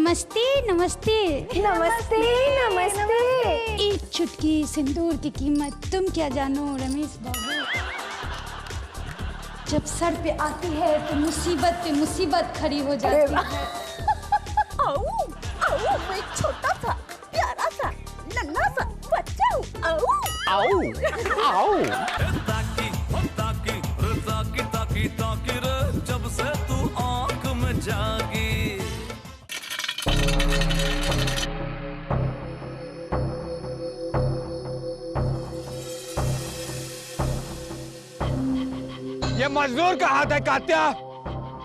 नमस्ते नमस्ते नमस्ते नमस्ते। एक चुटकी सिंदूर की कीमत तुम क्या जानो रमेश बाबू। जब सर पे आती है तो मुसीबत पे मुसीबत खड़ी हो जाती है। आओ आओ, मैं एक छोटा सा प्यारा सा नन्हा सा बच्चा हूँ। आओ आओ आओ। ताकी रे जब से तू आँख में जागी। ये मजदूर का हाथ है कात्या,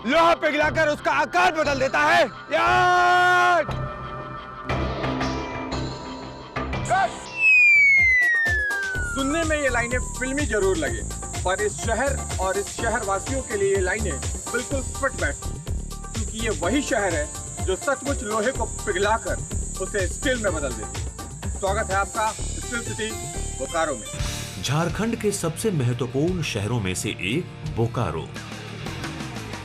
लोहा पिघलाकर उसका आकार बदल देता है। यार! सुनने में ये लाइनें फिल्मी जरूर लगे, पर इस शहर और इस शहर वासियों के लिए ये लाइनें बिल्कुल फिट बैठती, क्योंकि ये वही शहर है जो सचमुच लोहे को पिघलाकर उसे स्टील में बदल देती। स्वागत है आपका स्टील सिटी बोकारो में। झारखंड के सबसे महत्वपूर्ण शहरों में से एक बोकारो।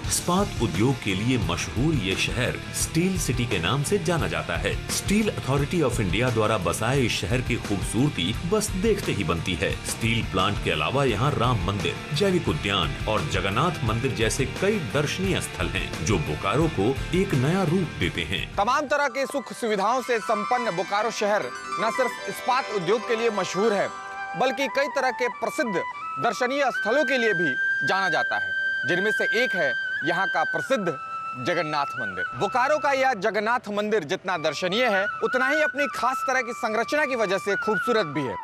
इस्पात उद्योग के लिए मशहूर ये शहर स्टील सिटी के नाम से जाना जाता है। स्टील अथॉरिटी ऑफ इंडिया द्वारा बसाए इस शहर की खूबसूरती बस देखते ही बनती है। स्टील प्लांट के अलावा यहाँ राम मंदिर, जैविक उद्यान और जगन्नाथ मंदिर जैसे कई दर्शनीय स्थल हैं, जो बोकारो को एक नया रूप देते हैं। तमाम तरह के सुख सुविधाओं से संपन्न बोकारो शहर न सिर्फ इस्पात उद्योग के लिए मशहूर है, बल्कि कई तरह के प्रसिद्ध दर्शनीय स्थलों के लिए भी जाना जाता है, जिनमें से एक है यहाँ का प्रसिद्ध जगन्नाथ मंदिर। बोकारो का यह जगन्नाथ मंदिर जितना दर्शनीय है, उतना ही अपनी खास तरह की संरचना की वजह से खूबसूरत भी है।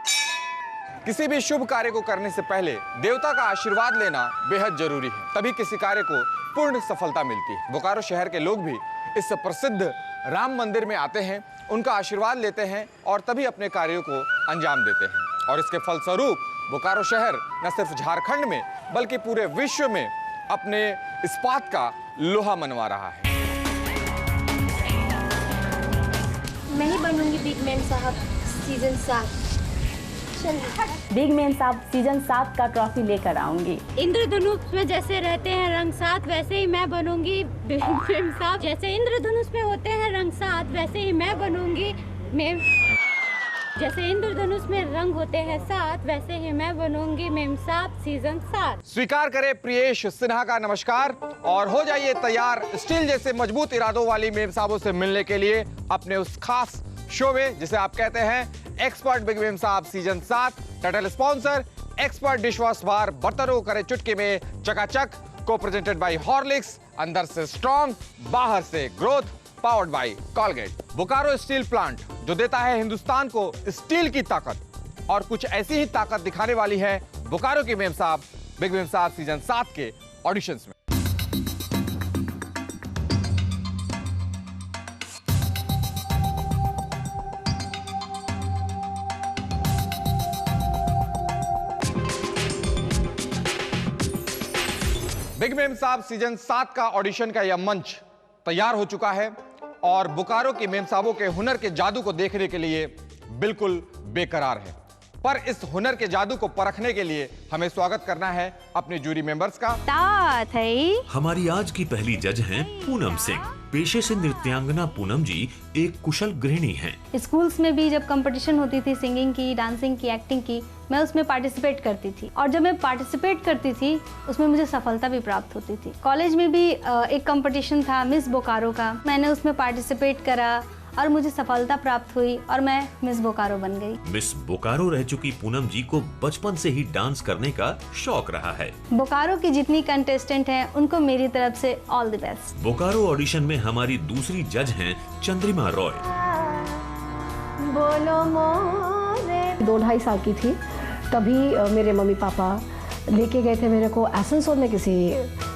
किसी भी शुभ कार्य को करने से पहले देवता का आशीर्वाद लेना बेहद जरूरी है, तभी किसी कार्य को पूर्ण सफलता मिलती है। बोकारो शहर के लोग भी इस प्रसिद्ध राम मंदिर में आते हैं, उनका आशीर्वाद लेते हैं और तभी अपने कार्यों को अंजाम देते हैं। और इसके फलस्वरूप बोकारो शहर न सिर्फ झारखंड में बल्कि पूरे विश्व में अपने इस्पात का लोहा मनवा रहा है। मैं ही बनूंगी बिग मैन साहब सीजन 7। बिग मैन साहब सीजन 7 का ट्रॉफी लेकर आऊंगी। इंद्रधनुष में जैसे रहते हैं रंग 7 वैसे ही मैं बनूंगी बिग मैम साहब। जैसे इंद्रधनुष में होते हैं रंग 7 वैसे ही मैं बनूंगी मैम। जैसे इंद्रधनुष में रंग होते हैं 7 वैसे ही मैं बनूंगी मेम साहब सीजन 7। स्वीकार करें प्रियेश सिन्हा का नमस्कार और हो जाइए तैयार स्टील जैसे मजबूत इरादों वाली मेम साहबों से मिलने के लिए अपने उस खास शो में, जिसे आप कहते हैं एक्सपर्ट बिग मेम साहब season 7। Title sponsor expert dish wash bar, बर्तनों करे चुटकी में चकाचक। को प्रेजेंटेड बाय हॉर्लिक्स, अंदर से स्ट्रॉन्ग बाहर से growth, powered by Colgate. Bokaro steel plant जो देता है हिंदुस्तान को स्टील की ताकत, और कुछ ऐसी ही ताकत दिखाने वाली है बोकारो की मेम साहब बिग मेम साहब सीजन 7 के ऑडिशंस में। बिग मेम साहब सीजन 7 का ऑडिशन का यह मंच तैयार हो चुका है और बोकारो की मेम साहबों के हुनर के जादू को देखने के लिए बिल्कुल बेकरार है। पर इस हुनर के जादू को परखने के लिए हमें स्वागत करना है अपने जूरी मेंबर्स का। हमारी आज की पहली जज हैं पूनम सिंह। पेशे से नृत्यांगना पूनम जी एक कुशल गृहिणी हैं। स्कूल्स में भी जब कंपटीशन होती थी सिंगिंग की, डांसिंग की, एक्टिंग की, मैं उसमें पार्टिसिपेट करती थी और जब मैं पार्टिसिपेट करती थी उसमें मुझे सफलता भी प्राप्त होती थी। कॉलेज में भी एक कंपटीशन था मिस बोकारो का, मैंने उसमें पार्टिसिपेट करा और मुझे सफलता प्राप्त हुई और मैं मिस बोकारो बन गई। मिस बोकारो रह चुकी पूनम जी को बचपन से ही डांस करने का शौक रहा है। बोकारो की जितनी कंटेस्टेंट हैं उनको मेरी तरफ से all the best. Bokaro audition में हमारी दूसरी जज हैं चंद्रिमा रॉय। बोलो मोरे। 2-2.5 साल की थी तभी मेरे मम्मी पापा लेके गए थे मेरे को आसनसोल में किसी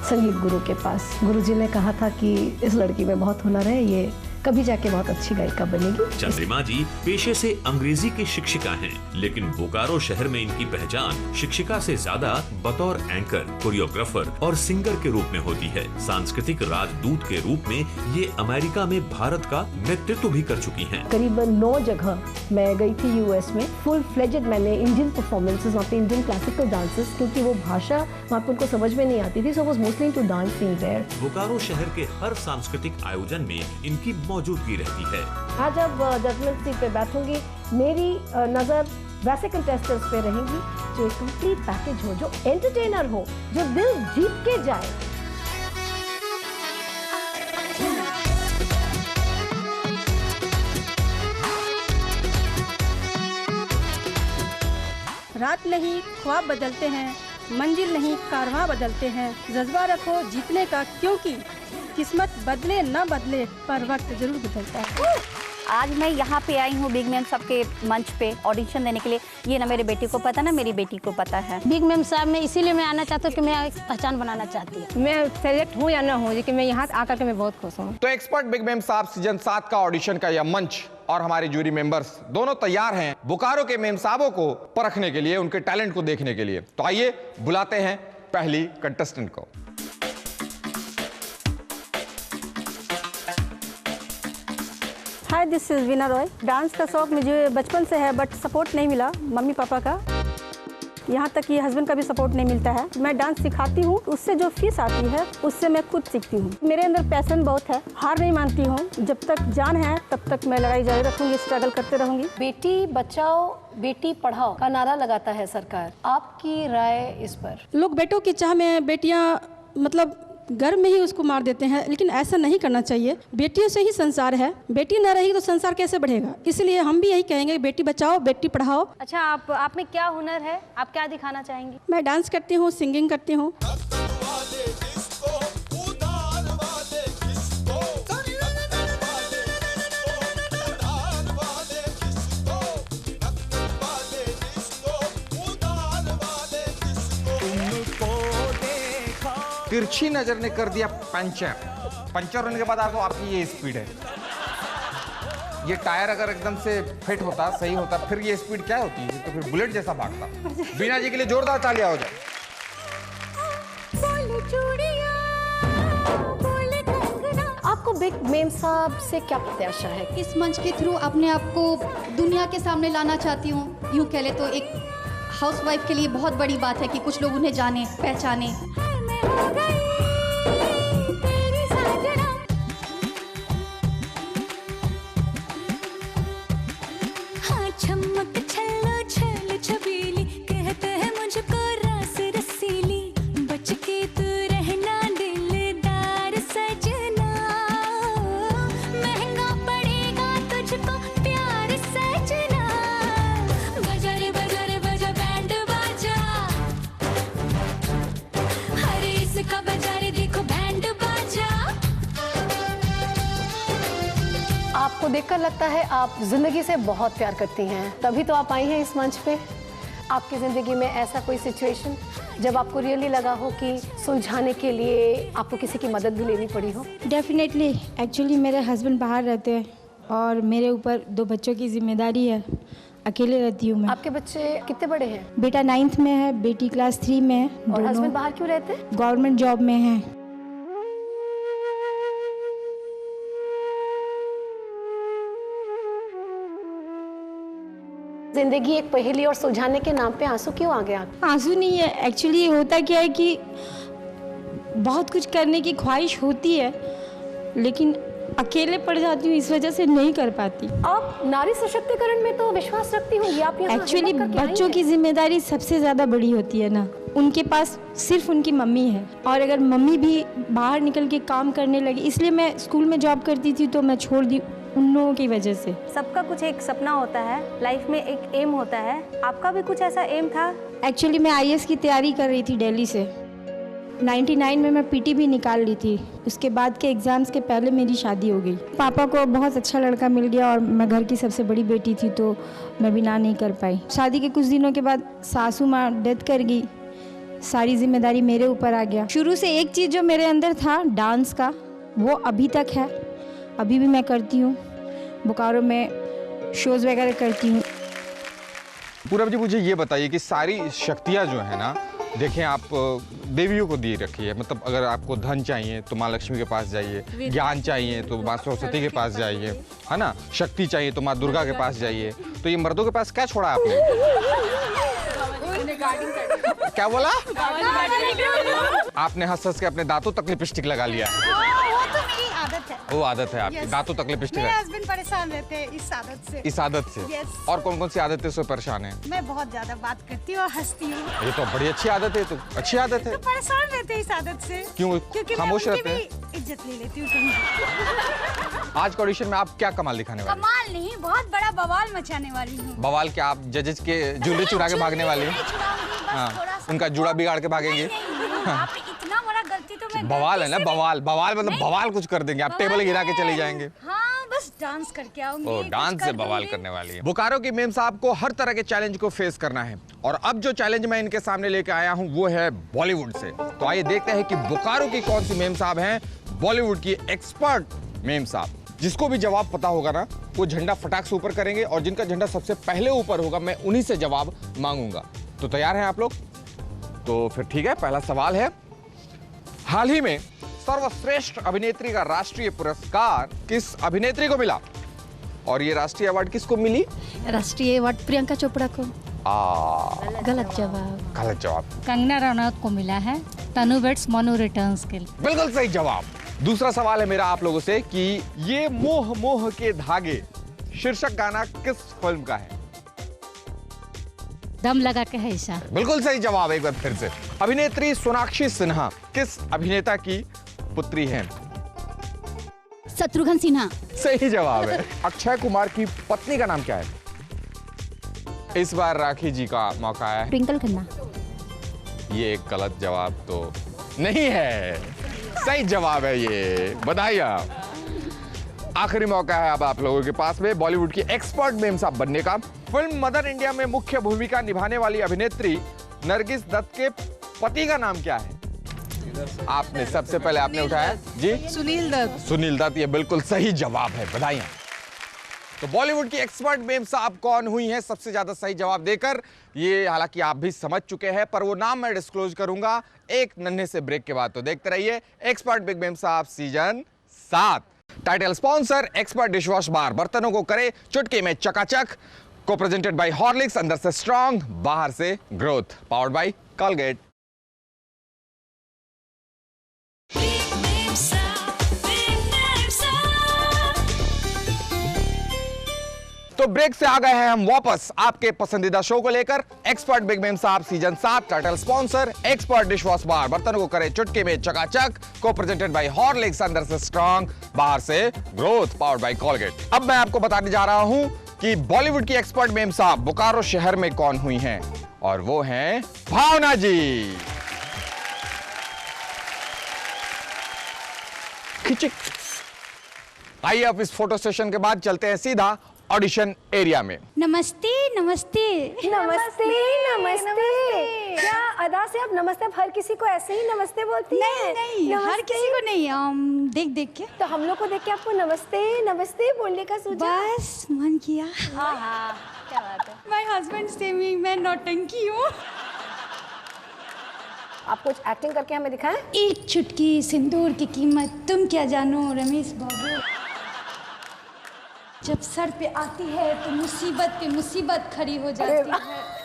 संगीत गुरु के पास। गुरुजी ने कहा था कि इस लड़की में बहुत हुनर है, ये कभी जाके बहुत अच्छी गायिका बनेगी। चंद्रिमा जी पेशे से अंग्रेजी की शिक्षिका हैं, लेकिन बोकारो शहर में इनकी पहचान शिक्षिका से ज्यादा बतौर एंकर, कोरियोग्राफर और सिंगर के रूप में होती है। सांस्कृतिक राजदूत के रूप में ये अमेरिका में भारत का नेतृत्व भी कर चुकी हैं। करीबन 9 जगह मैं गई थी यूएस में। फुल फ्लेजेड मैंने इंडियन परफॉर्मेंसेस, वहाँ पे इंडियन क्लासिकल डांसेस, क्योंकि वो भाषा वहाँ पे उनको समझ में नहीं आती थी, so was mostly into dancing there. Bokaro शहर के हर सांस्कृतिक आयोजन में इनकी मौजूदगी रहती है। आज जब जजमेंट सीट पे बैठूंगी, मेरी नज़र वैसे कंटेस्टेंट्स पे रहेंगी जो एक कंप्लीट पैकेज हो, जो एंटरटेनर हो, जो दिल जीत के जाए। रात नहीं ख्वाब बदलते हैं, मंजिल नहीं कारवां बदलते हैं। जज्बा रखो जीतने का, क्योंकि किस्मत बदले न बदले पर वक्त जरूर बदलता है। आज मैं यहाँ पे आई हूँ बिग मैम साहब के मंच पे ऑडिशन देने के लिए। ये ना मेरे बेटी को पता, ना मेरी बेटी को पता है। बिग मैम साहब में इसीलिए मैं आना चाहती हूँ कि मैं एक पहचान बनाना चाहती हूँ। मैं सेलेक्ट हूँ या ना हूँ, लेकिन मैं यहाँ आकर के मैं बहुत खुश हूँ। तो एक्सपर्ट बिग मैम साहब सीजन 7 का ऑडिशन का यह मंच और हमारे जूरी मेंबर्स दोनों तैयार हैं बोकारो के मेम साहबों को परखने के लिए, उनके टैलेंट को देखने के लिए। तो आइए बुलाते हैं पहली कंटेस्टेंट को। Hi, this is Veena Roy. Dance का शौक मुझे बचपन से है, बट सपोर्ट नहीं मिला मम्मी पापा का। यहाँ तक कि हस्बैंड का भी सपोर्ट नहीं मिलता है। मैं डांस सिखाती हूँ, उससे जो फीस आती है उससे मैं खुद सीखती हूँ। मेरे अंदर पैशन बहुत है, हार नहीं मानती हूँ। जब तक जान है तब तक मैं लड़ाई जारी रखूंगी, स्ट्रगल करते रहूंगी। बेटी बचाओ बेटी पढ़ाओ का नारा लगाता है सरकार, आपकी राय इस पर? लोग बेटों की चाह में बेटियाँ मतलब गर्भ में ही उसको मार देते हैं, लेकिन ऐसा नहीं करना चाहिए। बेटियों से ही संसार है, बेटी न रहेगी तो संसार कैसे बढ़ेगा। इसलिए हम भी यही कहेंगे, बेटी बचाओ बेटी पढ़ाओ। अच्छा, आप में क्या हुनर है, आप क्या दिखाना चाहेंगी? मैं डांस करती हूँ, सिंगिंग करती हूँ। तिरछी नजर ने कर दिया पंचर। पंचर होने के बाद आपको आपकी ये स्पीड है। ये टायर अगर एकदम से फिट होता, सही होता, फिर ये स्पीड क्या होती है? तो फिर बुलेट जैसा भागता। बीना जी के लिए जोरदार तालियां हो जाए। आपको बिग मैम साहब से क्या प्रत्याशा है? इस मंच के थ्रू अपने आप को दुनिया के सामने लाना चाहती हूँ। यूँ कह ले तो एक हाउसवाइफ के लिए बहुत बड़ी बात है कि कुछ लोग उन्हें जाने पहचाने। आपको देखकर लगता है आप जिंदगी से बहुत प्यार करती हैं, तभी तो आप आई हैं इस मंच पे। आपकी ज़िंदगी में ऐसा कोई सिचुएशन जब आपको रियली लगा हो कि सुलझाने के लिए आपको किसी की मदद भी लेनी पड़ी हो? डेफिनेटली। एक्चुअली मेरे हस्बैंड बाहर रहते हैं और मेरे ऊपर 2 बच्चों की जिम्मेदारी है। अकेले रहती हूँ मैं। आपके बच्चे कितने बड़े हैं? बेटा 9th में है, बेटी क्लास 3 में है। और हस्बैंड बाहर क्यों रहते हैं? गवर्नमेंट जॉब में है। जिंदगी एक पहेली और सुलझाने के नाम पे आंसू क्यों आ गया? आंसू नहीं है, एक्चुअली होता क्या है कि बहुत कुछ करने की ख्वाहिश होती है, लेकिन अकेले पड़ जाती हूँ, इस वजह से नहीं कर पाती। आप नारी सशक्तिकरण में तो विश्वास रखती होंगी। आप एक्चुअली बच्चों की जिम्मेदारी सबसे ज़्यादा बड़ी होती है ना। उनके पास सिर्फ उनकी मम्मी है, और अगर मम्मी भी बाहर निकल के काम करने लगी, इसलिए मैं स्कूल में जॉब करती थी तो मैं छोड़ दी उन लोगों की वजह से। सबका कुछ एक सपना होता है, लाइफ में एक एम होता है। आपका भी कुछ ऐसा एम था? एक्चुअली मैं IAS की तैयारी कर रही थी दिल्ली से। 99 में मैं PT भी निकाल ली थी। उसके बाद के एग्ज़ाम्स के पहले मेरी शादी हो गई। पापा को बहुत अच्छा लड़का मिल गया और मैं घर की सबसे बड़ी बेटी थी, तो मैं भी ना नहीं कर पाई। शादी के कुछ दिनों के बाद सासू माँ डेथ कर गई, सारी जिम्मेदारी मेरे ऊपर आ गया। शुरू से एक चीज़ जो मेरे अंदर था डांस का, वो अभी तक है, अभी भी मैं करती हूँ। बोकारो में शोज़ वगैरह करती हूँ। पूरब जी, मुझे ये बताइए कि सारी शक्तियाँ जो है ना, देखें आप देवियों को दी रखी है। मतलब अगर आपको धन चाहिए तो माँ लक्ष्मी के पास जाइए, ज्ञान चाहिए तो माँ सरस्वती के पास जाइए, है ना, शक्ति चाहिए तो माँ दुर्गा के पास जाइए। तो ये मर्दों के पास क्या छोड़ा आपने? क्या बोला आपने? हंस हंस के अपने दांतों तक लिपस्टिक लगा लिया है। वो तो मेरी आदत है। वो आदत है आपकी, दांतों तक लिपस्टिक मेरे है। हस्बैंड परेशान रहते हैं इस आदत से। इस आदत से? Yes. और कौन कौन सी आदतें से परेशान है? मैं बहुत ज्यादा बात करती हूँ और हंसती हूँ। ये तो बड़ी अच्छी आदत है, तो अच्छी आदत है। तो परेशान रहते हैं इस आदत से। क्यों? क्योंकि खामोश मैं उनकी रहते हैं? भी इज्जत ले लेती हूँ कहीं। आज के ऑडिशन में आप क्या कमाल दिखाने वाले? कमाल नहीं, बहुत बड़ा बवाल मचाने वाली हूँ। बवाल क्या? आप जजेस के जूले चुरा के भागने वाले हैं? हाँ, उनका जुड़ा बिगाड़ के भागेंगे। आपने इतना बड़ा गलती तो मैं बवाल है ना, बवाल। बवाल मतलब बवाल कुछ कर देंगे आप, टेबल गिरा के चले जाएंगे। हाँ, बस डांस करके आऊंगी। ओ, डांस से बवाल करने वाली है। बोकारो की मेम साहब को हर तरह के चैलेंज को फेस करना है और अब जो चैलेंज मैं इनके सामने लेके आया हूँ वो है बॉलीवुड से। तो आइए देखते हैं कि बोकारो की कौन सी मेम साहब हैं, बॉलीवुड की एक्सपर्ट मेम साहब। जिसको भी जवाब पता होगा ना, वो झंडा फटाक से ऊपर करेंगे और जिनका झंडा सबसे पहले ऊपर होगा मैं उन्हीं से जवाब मांगूंगा। तो तैयार हैं आप लोग? तो फिर ठीक है, पहला सवाल है, हाल ही में सर्वश्रेष्ठ अभिनेत्री का राष्ट्रीय पुरस्कार किस अभिनेत्री को मिला? और ये राष्ट्रीय अवार्ड किसको मिली? राष्ट्रीय अवार्ड प्रियंका चोपड़ा को। गलत जवाब। गलत जवाब। कंगना रनौत को मिला है तनु वेट्स मनु रिटर्न्स के लिए। बिल्कुल सही जवाब। दूसरा सवाल है मेरा आप लोगों से कि ये मोह मोह के धागे शीर्षक गाना किस फिल्म का है? दम लगा के है इशारा। बिल्कुल सही जवाब। एक बार फिर से, अभिनेत्री सोनाक्षी सिन्हा किस अभिनेता की पुत्री हैं? शत्रुघ्न सिन्हा। सही जवाब है। अक्षय कुमार की पत्नी का नाम क्या है? इस बार राखी जी का मौका है। ट्विंकल खन्ना। ये एक गलत जवाब तो नहीं है, सही जवाब है ये, बधाई आप। आखिरी मौका है अब आप लोगों के पास में बॉलीवुड की एक्सपर्ट मेम साहब बनने का। फिल्म मदर इंडिया में मुख्य भूमिका निभाने वाली अभिनेत्री नरगिस दत्त के पति का नाम क्या है? आपने सबसे पहले आपने उठाया जी, सुनील दत्त। सुनील दत्त, ये बिल्कुल सही जवाब है, बधाई। तो बॉलीवुड की एक्सपर्ट मेम साहब कौन हुई हैं सबसे ज्यादा सही जवाब देकर? ये हालांकि आप भी समझ चुके हैं, पर वो नाम मैं डिस्क्लोज करूंगा एक नन्हे से ब्रेक के बाद। तो देखते रहिए एक्सपर्ट बिग मेम साहब season 7। Title sponsor expert dishwash bar, बर्तनों को करे चुटकी में चकाचक। को प्रेजेंटेड बाय हॉर्लिक्स, अंदर से स्ट्रॉन्ग बाहर से ग्रोथ, पावर्ड बाय कॉलगेट। तो ब्रेक से आ गए हैं हम वापस आपके पसंदीदा शो को लेकर, एक्सपर्ट बिग मेम साहब season 7। Title sponsor expert dishwash bar, बर्तनों को करे चुटकी में चकाचक। को प्रेजेंटेड बाय हॉर्लिक्स, अंदर से स्ट्रॉन्ग बाहर से ग्रोथ, पावर्ड बाय कॉलगेट। अब मैं आपको बताने जा रहा हूं कि बॉलीवुड की एक्सपर्ट मेम साहब बोकारो शहर में कौन हुई हैं, और वो हैं भावना जी। खिचिक। आइए अब इस फोटो सेशन के बाद चलते हैं सीधा ऑडिशन एरिया में। नमस्ते नमस्ते नमस्ते नमस्ते। क्या अदा से आप नमस्ते, आप हर किसी को ऐसे ही नमस्ते बोलती हैं? नहीं, हर किसी को नहीं, देख देख के। तो हम लोग को देख के आपको नमस्ते नमस्ते बोलने का सूझा? बस मन किया। हाँ हाँ, क्या बात है। माय हस्बैंड से मैं नौटंकी हूँ। आप कुछ एक्टिंग करके हमें दिखाएं? एक चुटकी सिंदूर की कीमत तुम क्या जानो रमेश बाबू। जब सर पे आती है तो मुसीबत पे मुसीबत खड़ी हो जाती है।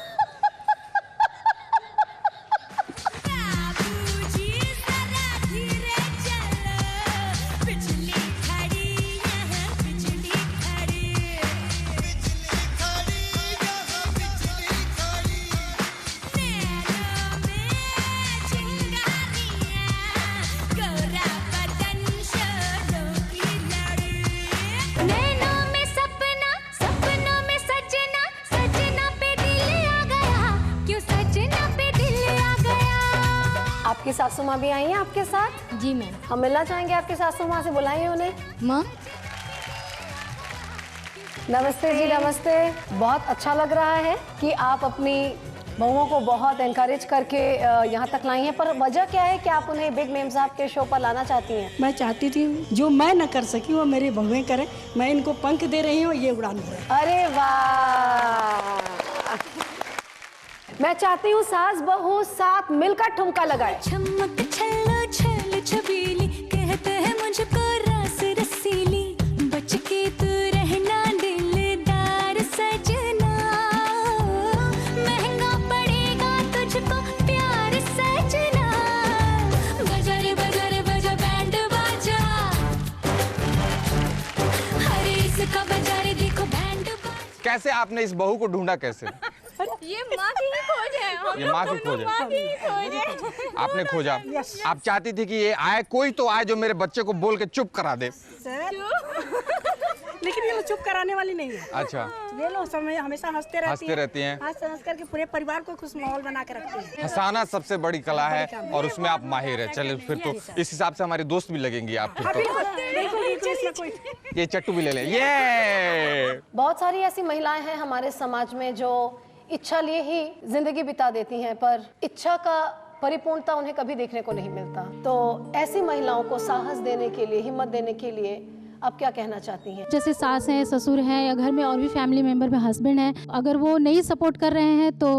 आपकी सासू माँ भी आई हैं आपके साथ? जी मैम। हम मिलना चाहेंगे आपके सासू माँ से, बुलाइए उन्हें। माँ नमस्ते जी, नमस्ते। बहुत अच्छा लग रहा है कि आप अपनी बहुओं को बहुत एनकरेज करके यहाँ तक लाई हैं, पर वजह क्या है कि आप उन्हें बिग मेम साहब के शो पर लाना चाहती हैं? मैं चाहती थी जो मैं न कर सकी वो मेरी बहुएं करें, मैं इनको पंख दे रही हूँ, ये उड़ान भरे। अरे वाह। मैं चाहती हूँ सास बहू साथ मिलकर ठुमका लगाए। चमक छल्लो छल छबीली, कहते हैं मुझको रस रसीली, बच के तू रहना दिलदार सजना, महंगा पड़ेगा तुझको प्यार सजना, बजा रे बजा रे बजा बैंड बाजा, कैसे आपने इस बहू को ढूंढा कैसे? ये माँ की ही खोज है। ये माँ की खोज है। माँ की ही खोज है। आपने खोजा। आप चाहती थी कि ये आए, कोई तो आए जो मेरे बच्चे को बोल के चुप करा दे। लेकिन ये लोग चुप कराने वाली नहीं है। अच्छा, ये लोग समय हमेशा हंसते रहती हैं। हंस करके पूरे परिवार को खुश माहौल बना के रखते हैं। हंसाना सबसे बड़ी कला है और उसमें आप माहिर है। चलिए फिर तो इस हिसाब से हमारी दोस्त भी लगेंगी आप फिर तो। ये चट्टू भी ले लें। ये बहुत सारी ऐसी महिलाएं हैं हमारे समाज में जो इच्छा लिए ही जिंदगी बिता देती हैं, पर इच्छा का परिपूर्णता उन्हें कभी देखने को नहीं मिलता। तो ऐसी महिलाओं को साहस देने के लिए, हिम्मत देने के लिए आप क्या कहना चाहती हैं? जैसे सास हैं, ससुर हैं या घर में और भी फैमिली मेंबर में हस्बैंड हैं, अगर वो नहीं सपोर्ट कर रहे हैं तो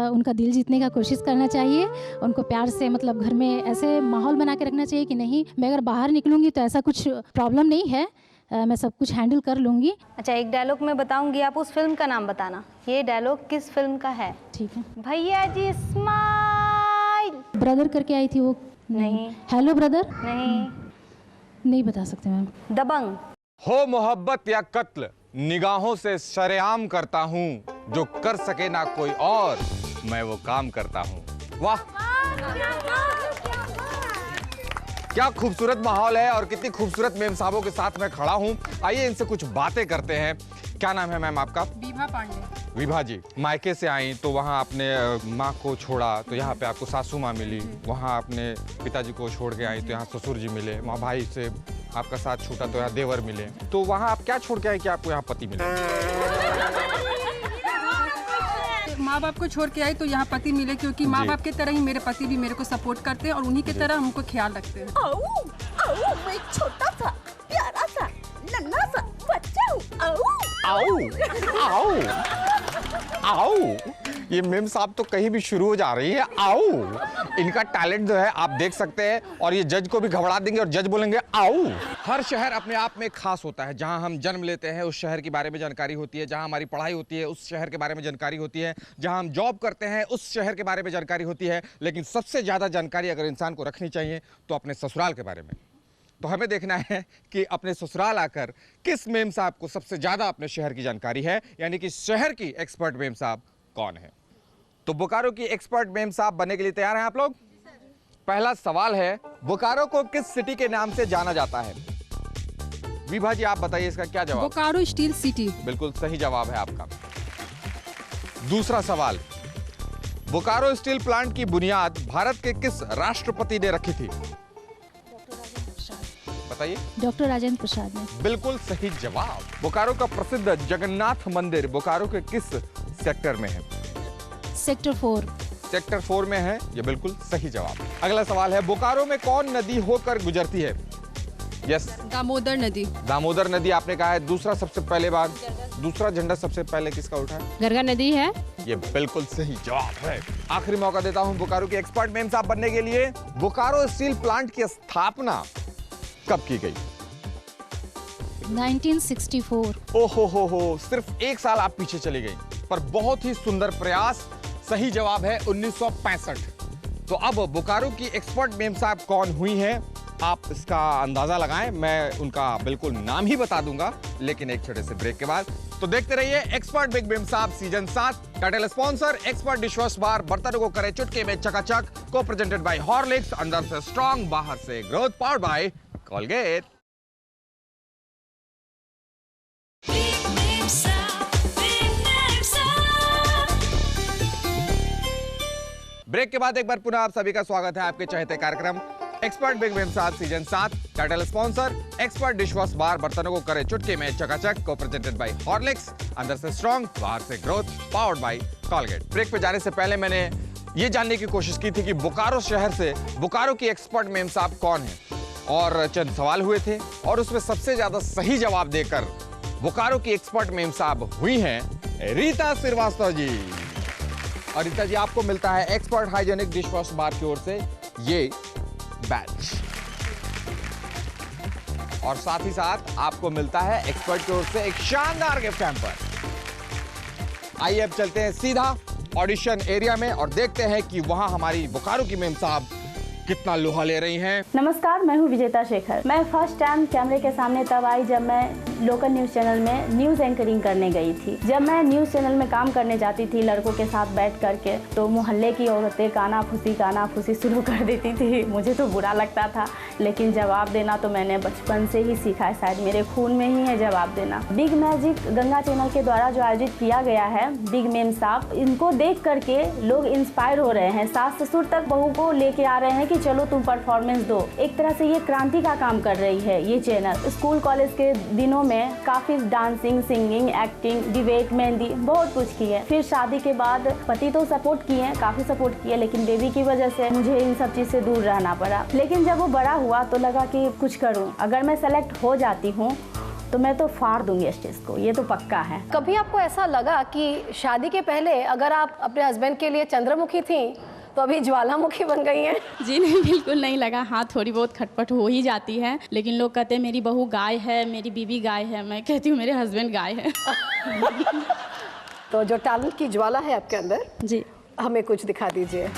उनका दिल जीतने का कोशिश करना चाहिए। उनको प्यार से मतलब घर में ऐसे माहौल बना के रखना चाहिए कि नहीं, मैं अगर बाहर निकलूंगी तो ऐसा कुछ प्रॉब्लम नहीं है, मैं सब कुछ हैंडल कर लूँगी। अच्छा, एक डायलॉग मैं बताऊंगी, आप उस फिल्म का नाम बताना। ये डायलॉग किस फिल्म का है? ठीक है। भैया जी स्माइल। ब्रदर करके आई थी वो। नहीं। Hello brother. नहीं बता सकते मैम। दबंग। हो मोहब्बत या कत्ल, निगाहों से शरेआम करता हूँ, जो कर सके ना कोई और मैं वो काम करता हूँ। वाह, क्या खूबसूरत माहौल है और कितनी खूबसूरत मेम साहबों के साथ मैं खड़ा हूँ। आइए इनसे कुछ बातें करते हैं। क्या नाम है मैम आपका? विभा पांडे। विभा जी, मायके से आई तो वहाँ आपने माँ को छोड़ा तो यहाँ पे आपको सासू माँ मिली, वहाँ आपने पिताजी को छोड़ के आई तो यहाँ ससुर जी मिले, वहाँ भाई से आपका साथ छूटा तो यहाँ देवर मिले। तो वहाँ आप क्या छोड़ के आए कि आपको यहाँ पति मिले? माँ बाप को छोड़ के आई तो यहाँ पति मिले, क्योंकि माँ बाप की तरह ही मेरे पति भी मेरे को सपोर्ट करते हैं और उन्हीं की तरह हमको ख्याल रखते हैं। मैं एक छोटा सा प्यारा सा नन्हा सा बच्चा हूँ। आओ आओ, ये मेम साहब तो कहीं भी शुरू हो जा रही है। आओ, इनका टैलेंट जो है आप देख सकते हैं और ये जज को भी घबरा देंगे और जज बोलेंगे आओ। हर शहर अपने आप में खास होता है। जहां हम जन्म लेते हैं उस शहर के बारे में जानकारी होती है, जहां हमारी पढ़ाई होती है उस शहर के बारे में जानकारी होती है, जहां हम जॉब करते हैं उस शहर के बारे में जानकारी होती है। लेकिन सबसे ज्यादा जानकारी अगर इंसान को रखनी चाहिए तो अपने ससुराल के बारे में। तो हमें देखना है कि अपने ससुराल आकर किस मेम साहब को सबसे ज्यादा अपने शहर की जानकारी है, यानी कि शहर की एक्सपर्ट मेम साहब कौन है। तो बोकारो की एक्सपर्ट मेम साहब बनने के लिए तैयार हैं आप लोग? पहला सवाल है, बोकारो को किस सिटी के नाम से जाना जाता है? विभा जी आप बताइए इसका क्या जवाब? Bokaro steel city. बिल्कुल सही जवाब है आपका। दूसरा सवाल, बोकारो स्टील प्लांट की बुनियाद भारत के किस राष्ट्रपति ने रखी थी? बताइए। डॉक्टर राजेंद्र प्रसाद ने। बिल्कुल सही जवाब। बोकारो का प्रसिद्ध जगन्नाथ मंदिर बोकारो के किस सेक्टर में है? सेक्टर 4। सेक्टर 4 में है, ये बिल्कुल सही जवाब। अगला सवाल है, बोकारो में कौन नदी होकर गुजरती है? यस, दामोदर नदी। दामोदर नदी आपने कहा है। दूसरा सबसे पहले बार दूसरा झंडा सबसे पहले किसका उठा है? गरगा नदी है। ये बिल्कुल सही जवाब है। आखिरी मौका देता हूं बोकारो की एक्सपर्ट मेम साहब बनने के लिए। बोकारो स्टील प्लांट की स्थापना कब की गई? 1964। ओहो हो, सिर्फ एक साल आप पीछे चली गई, पर बहुत ही सुंदर प्रयास। सही जवाब है 1965। तो अब बोकारो की एक्सपर्ट मेम साहब कौन हुई हैं, आप इसका अंदाजा लगाएं। मैं उनका बिल्कुल नाम ही बता दूंगा, लेकिन एक छोटे से ब्रेक के बाद। तो देखते रहिए एक्सपर्ट बिग मेम साहब season 7। Title sponsor expert dishwash bar, बर्तनों को करे चुटकी में चकाचक। को प्रेजेंटेड बाय हॉर्लिक्स, अंदर से स्ट्रॉन्ग बाहर से growth, powered by Colgate. Break के बाद एक बार पुनः आप सभी का स्वागत है आपके चहेते कार्यक्रम एक्सपर्ट बिग मेम साहब season 7। Title sponsor expert dishwash bar, बर्तनों को करे चुटकी में चकाचक। को प्रेजेंटेड बाय हॉर्लिक्स, अंदर से स्ट्रॉन्ग बाहर से growth, powered by Colgate. Break पे जाने से पहले मैंने ये जानने की कोशिश की थी कि बोकारो शहर से बोकारो की एक्सपर्ट मेम साहब कौन है, और चंद सवाल हुए थे और उसमें सबसे ज्यादा सही जवाब देकर बोकारो की एक्सपर्ट मेम साहब हुई हैं रीता श्रीवास्तव जी। और रीता जी, आपको मिलता है एक्सपर्ट हाइजेनिक डिशवॉश बार की ओर से ये बैच, और साथ ही साथ आपको मिलता है एक्सपर्ट की ओर से एक शानदार गिफ्ट हैम्पर। आइए अब चलते हैं सीधा ऑडिशन एरिया में और देखते हैं कि वहां हमारी बोकारो की मेम साहब कितना लोहा ले रही हैं। नमस्कार, मैं हूँ विजेता शेखर। मैं फर्स्ट टाइम कैमरे के सामने तब आई जब मैं लोकल न्यूज़ चैनल में न्यूज़ एंकरिंग करने गई थी। जब मैं न्यूज़ चैनल में काम करने जाती थी लड़कों के साथ बैठ करके, तो मोहल्ले की औरतें काना फूसी शुरू कर देती थी। मुझे तो बुरा लगता था, लेकिन जवाब देना तो मैंने बचपन से ही सीखा है, शायद मेरे खून में ही है जवाब देना। बिग मैजिक गंगा चैनल के द्वारा जो आयोजित किया गया है, बिग मेम साहब, इनको देख करके लोग इंस्पायर हो रहे हैं। सास ससुर तक बहू को लेके आ रहे हैं कि चलो तुम परफॉर्मेंस दो। एक तरह से ये क्रांति का काम कर रही है ये चैनल। स्कूल कॉलेज के दिनों में काफी dancing, singing, acting, debate, mehndi, बहुत कुछ किए। फिर शादी के बाद पति तो सपोर्ट किए, काफी सपोर्ट किए, लेकिन बेबी की वजह से मुझे इन सब चीज से दूर रहना पड़ा। लेकिन जब वो बड़ा हुआ तो लगा कि कुछ करूं। अगर मैं सेलेक्ट हो जाती हूँ तो मैं तो फाड़ दूंगी स्टेज को, ये तो पक्का है। कभी आपको ऐसा लगा कि शादी के पहले अगर आप अपने हस्बैंड के लिए चंद्रमुखी थी तो अभी ज्वालामुखी बन गई हैं? जी नहीं, बिल्कुल नहीं लगा। हाँ, थोड़ी बहुत खटपट हो ही जाती है, लेकिन लोग कहते हैं मेरी बहू गाय है, मेरी बीवी गाय है। मैं कहती हूँ मेरे हस्बैंड गाय है। तो जो टैलेंट की ज्वाला है आपके अंदर, जी, हमें कुछ दिखा दीजिए।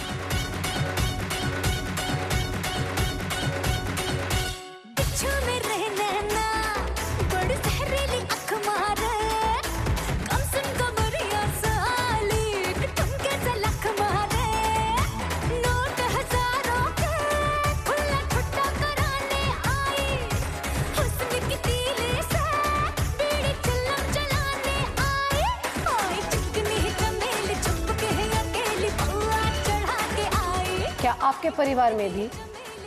क्या आपके परिवार में भी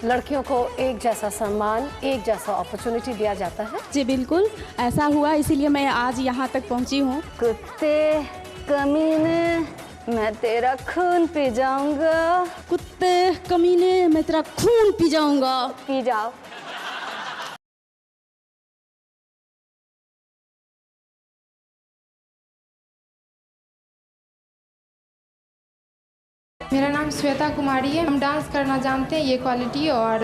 लड़कियों को एक जैसा सम्मान, एक जैसा अपॉर्चुनिटी दिया जाता है? जी बिल्कुल, ऐसा हुआ, इसीलिए मैं आज यहाँ तक पहुँची हूँ। कुत्ते कमीने, मैं तेरा खून पी जाऊंगा। कुत्ते कमीने, मैं तेरा खून पी जाऊंगा। पी जाओ। मेरा नाम श्वेता कुमारी है। हम डांस करना जानते हैं, ये क्वालिटी, और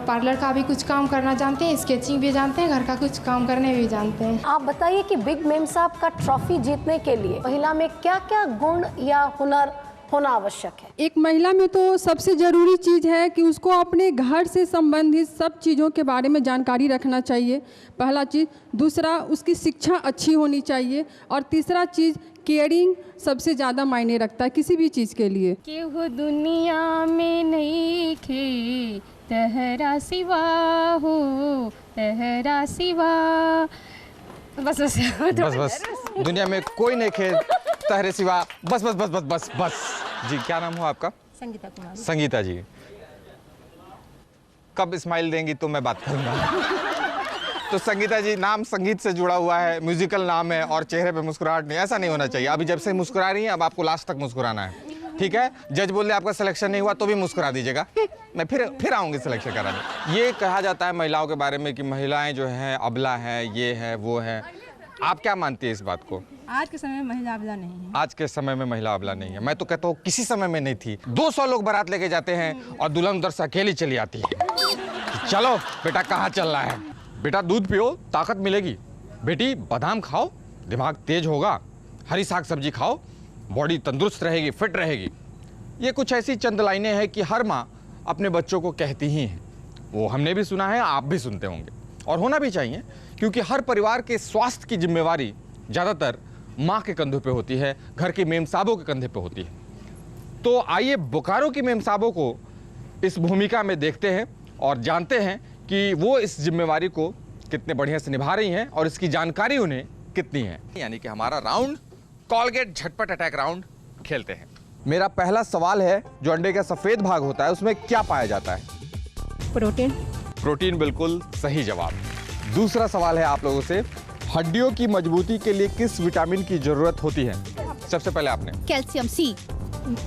पार्लर का भी कुछ काम करना जानते हैं, स्केचिंग भी जानते हैं, घर का कुछ काम करने भी जानते हैं। आप बताइए कि बिग मेम साहब का ट्रॉफी जीतने के लिए महिला में क्या क्या गुण या हुनर होना आवश्यक है? एक महिला में तो सबसे ज़रूरी चीज़ है कि उसको अपने घर से संबंधित सब चीज़ों के बारे में जानकारी रखना चाहिए, पहला चीज़। दूसरा, उसकी शिक्षा अच्छी होनी चाहिए। और तीसरा चीज़, केयरिंग सबसे ज़्यादा मायने रखता है किसी भी चीज़ के लिए। केहू दुनिया में नहीं खे तहरा सिवा हो, तहरा सिवा। बस बस बस बस, दुनिया में कोई नहीं खे तहरे सिवा, बस बस बस बस बस बस। जी, क्या नाम हो आपका? संगीता कुमारी। संगीता जी, कब स्माइल देंगी तो मैं बात करूंगा। तो संगीता जी, नाम संगीत से जुड़ा हुआ है, म्यूजिकल नाम है, और चेहरे पे मुस्कुराहट नहीं, ऐसा नहीं होना चाहिए। अभी जब से मुस्कुरा रही हैं, अब आपको लास्ट तक मुस्कुराना है, ठीक है? जज बोले आपका सिलेक्शन नहीं हुआ तो भी मुस्कुरा दीजिएगा, मैं फिर आऊँगी सिलेक्शन कराने। ये कहा जाता है महिलाओं के बारे में कि महिलाएं जो हैं अबला हैं, ये है वो है। आप क्या मानती है इस बात को? आज के समय में महिला अबला नहीं है। आज के समय में महिला अबला नहीं है। मैं तो कहता हूँ किसी समय में नहीं थी। 200 लोग बारात लेके जाते हैं और दुल्हन उधर से अकेली चली आती है। चलो बेटा, कहाँ चल रहा है? बेटा दूध पियो, ताकत मिलेगी। बेटी बादाम खाओ, दिमाग तेज होगा। हरी साग सब्जी खाओ, बॉडी तंदुरुस्त रहेगी, फिट रहेगी। ये कुछ ऐसी चंद लाइनें हैं कि हर माँ अपने बच्चों को कहती ही हैं। वो हमने भी सुना है, आप भी सुनते होंगे, और होना भी चाहिए, क्योंकि हर परिवार के स्वास्थ्य की जिम्मेवारी ज़्यादातर माँ के कंधों पे होती है, घर के मेम साहबों के कंधे पे होती है। तो आइए बोकारो की मेम साहबों को इस भूमिका में देखते हैं और जानते हैं कि वो इस जिम्मेवारी को कितने बढ़िया से निभा रही हैं और इसकी जानकारी उन्हें कितनी है। यानी कि हमारा राउंड कॉलगेट झटपट अटैक राउंड खेलते हैं। मेरा पहला सवाल है, जो अंडे का सफेद भाग होता है उसमें क्या पाया जाता है? प्रोटीन। प्रोटीन बिल्कुल सही जवाब। दूसरा सवाल है आप लोगों से, हड्डियों की मजबूती के लिए किस विटामिन की जरूरत होती है? सबसे पहले आपने कैल्शियम सी।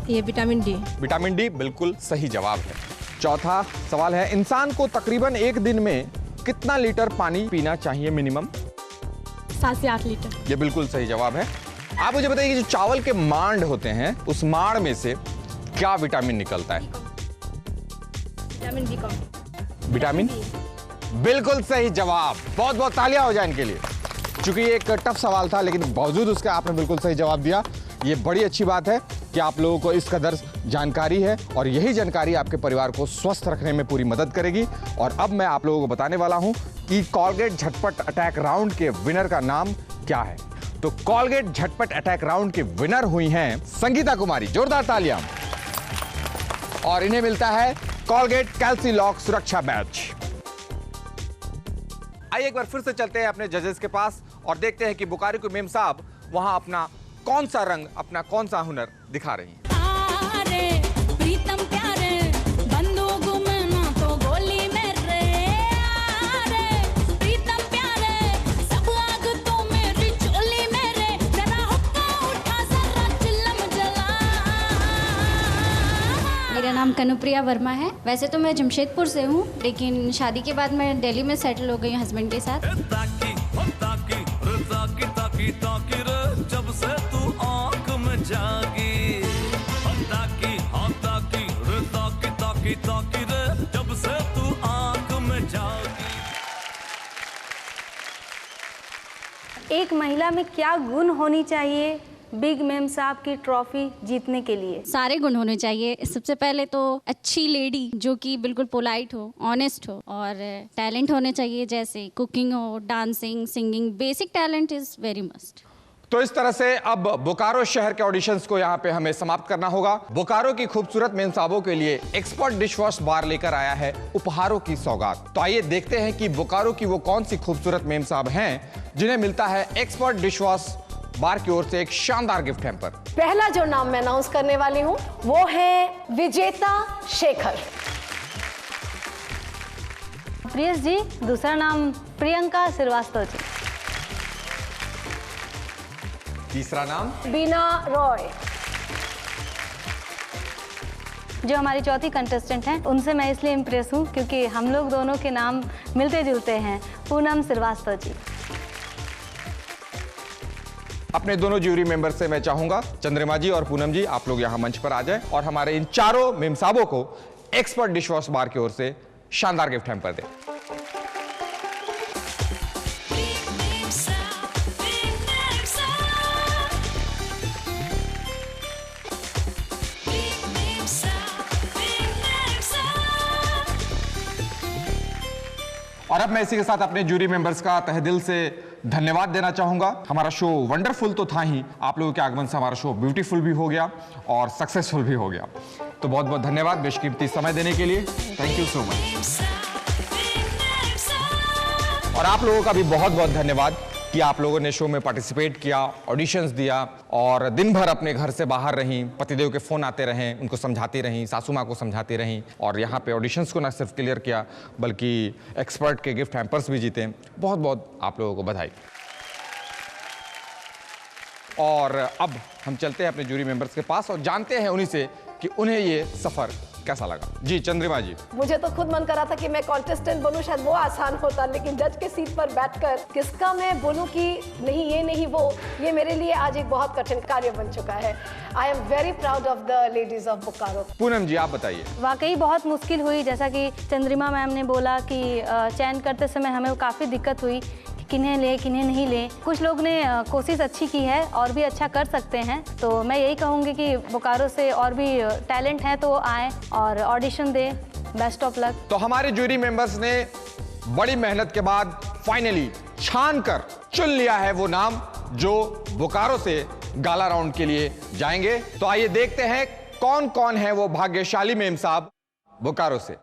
ये विटामिन डी। विटामिन डी बिल्कुल सही जवाब है। चौथा सवाल है, इंसान को तकरीबन एक दिन में कितना लीटर पानी पीना चाहिए मिनिमम? 7 से 8 लीटर। ये बिल्कुल सही जवाब है। आप मुझे बताइए कि जो चावल के मांड होते हैं, उस मांड में से क्या विटामिन निकलता है? Vitamin B complex. विटामिन बिल्कुल सही जवाब। बहुत बहुत तालियां हो जाए इनके लिए, क्योंकि ये एक टफ सवाल था, लेकिन बावजूद उसके आपने बिल्कुल सही जवाब दिया। ये बड़ी अच्छी बात है कि आप लोगों को इस कदर जानकारी है और यही जानकारी आपके परिवार को स्वस्थ रखने में पूरी मदद करेगी। और अब मैं आप लोगों को बताने वाला हूं कि कॉलगेट झटपट अटैक राउंड के विनर का नाम क्या है। तो कॉलगेट झटपट अटैक राउंड की विनर हुई हैं संगीता कुमारी, जोरदार तालियां। और इन्हें मिलता है कॉलगेट कैल्सी लॉक सुरक्षा बैच। आइए एक बार फिर से चलते हैं अपने जजेस के पास और देखते हैं कि बोकारो के मेम साहब वहां अपना कौन सा रंग, अपना कौन सा हुनर दिखा रही हैं। प्रीतम प्यारे बंदूक में ना तो गोली मेरे, प्रीतम प्यारे सब आग तो मेरी चोली मेरे, जरा हुक्का उठा जरा चिल्लम जला। मेरा नाम कनुप्रिया वर्मा है। वैसे तो मैं जमशेदपुर से हूँ, लेकिन शादी के बाद मैं दिल्ली में सेटल हो गई हूँ हस्बैंड के साथ। जब से तू आंख में जागी, ताकी रे, जब से तू आंख में जागी। एक महिला में क्या गुण होनी चाहिए बिग मैम साहब की ट्रॉफी जीतने के लिए? सारे गुण होने चाहिए। सबसे पहले तो अच्छी लेडी जो कि बिल्कुल पोलाइट हो, ऑनेस्ट हो, और टैलेंट होने चाहिए, जैसे कुकिंग हो, dancing, singing. Basic talent is very must. तो इस तरह से अब बोकारो शहर के ऑडिशंस को यहाँ पे हमें समाप्त करना होगा। बोकारो की खूबसूरत मेम साहबों के लिए एक्सपर्ट डिश वॉश बार लेकर आया है उपहारों की सौगात। तो आइए देखते हैं कि बोकारो की वो कौन सी खूबसूरत मेम साहब हैं जिन्हें मिलता है एक्सपर्ट डिश वॉश बार की ओर से एक शानदार गिफ्ट हैम्पर। पहला जो नाम मैं अनाउंस करने वाली हूँ वो है विजेता शेखर। प्रियस जी, दूसरा नाम प्रियंका श्रीवास्तव जी। तीसरा नाम बीना रॉय। जो हमारी चौथी कंटेस्टेंट हैं, उनसे मैं इसलिए इम्प्रेस हूँ क्योंकि हम लोग दोनों के नाम मिलते जुलते हैं। पूनम श्रीवास्तव जी। अपने दोनों ज्यूरी मेंबर से मैं चाहूंगा चंद्रिमा जी और पूनम जी, आप लोग यहाँ मंच पर आ जाएं और हमारे इन चारों मेम साहबों को एक्सपर्ट डिश वॉश बार की ओर से शानदार गिफ्ट हैम्पर दें। और अब मैं इसी के साथ अपने जूरी मेंबर्स का तहे दिल से धन्यवाद देना चाहूंगा। हमारा शो वंडरफुल तो था ही, आप लोगों के आगमन से हमारा शो ब्यूटीफुल भी हो गया और सक्सेसफुल भी हो गया। तो बहुत बहुत धन्यवाद बेशकीमती समय देने के लिए। Thank you so much. और आप लोगों का भी बहुत बहुत धन्यवाद कि आप लोगों ने शो में पार्टिसिपेट किया, ऑडिशंस दिया और दिन भर अपने घर से बाहर रहीं, पतिदेव के फ़ोन आते रहें, उनको समझाती रहीं, सासू माँ को समझाती रहीं और यहाँ पे ऑडिशंस को न सिर्फ क्लियर किया बल्कि एक्सपर्ट के गिफ्ट हैम्पर्स भी जीते। बहुत बहुत आप लोगों को बधाई। और अब हम चलते हैं अपने जूरी मेंबर्स के पास और जानते हैं उन्हीं से कि उन्हें ये सफ़र कैसा लगा। जी चंद्रिमा जी। मुझे तो खुद मन करा था कि मैं कॉन्टेस्टेंट बनूं, शायद वो आसान होता, लेकिन जज के सीट पर बैठकर किसका मैं बोलूं कि नहीं ये नहीं वो, ये मेरे लिए आज एक बहुत कठिन कार्य बन चुका है। I am very proud of the ladies of Bokaro. Poonam ji आप बताइए। वाकई बहुत मुश्किल हुई, जैसा कि चंद्रिमा मैम ने बोला कि चयन करते समय हमें काफ़ी दिक्कत हुई, किन्हें ले किन्हें नहीं ले। कुछ लोग ने कोशिश अच्छी की है और भी अच्छा कर सकते हैं, तो मैं यही कहूँगी कि बोकारो से और भी टैलेंट है तो आए और audition they. Best of luck. तो हमारे जूरी मेंबर्स ने बड़ी मेहनत के बाद फाइनली छान कर चुन लिया है वो नाम जो बोकारो से गाला राउंड के लिए जाएंगे। तो आइए देखते हैं कौन कौन है वो भाग्यशाली मेम साहब बोकारो से।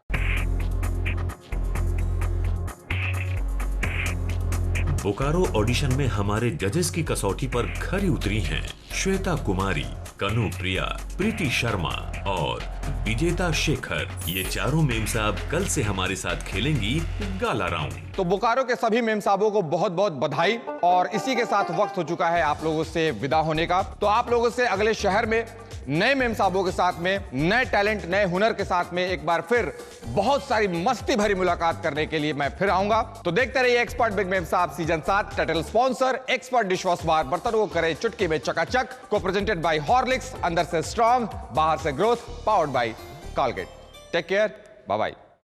बोकारो ऑडिशन में हमारे जजेस की कसौटी पर खरी उतरी हैं श्वेता कुमारी, कनुप्रिया, प्रीति शर्मा और विजेता शेखर। ये चारों मेम साहब कल से हमारे साथ खेलेंगी गाला राउंड। तो बोकारो के सभी मेम साहबों को बहुत बहुत बधाई। और इसी के साथ वक्त हो चुका है आप लोगों से विदा होने का। तो आप लोगों से अगले शहर में नए मेम साहबों के साथ में, नए टैलेंट, नए हुनर के साथ में एक बार फिर बहुत सारी मस्ती भरी मुलाकात करने के लिए मैं फिर आऊंगा। तो देखते रहिए एक्सपर्ट बिग मेम साहब season 7। Title sponsor expert dishwash bar, बर्तन को करे चुटकी में चकाचक। को प्रेजेंटेड बाय हॉर्लिक्स, अंदर से स्ट्रॉन्ग बाहर से growth, powered by Colgate. Take care, bye bye.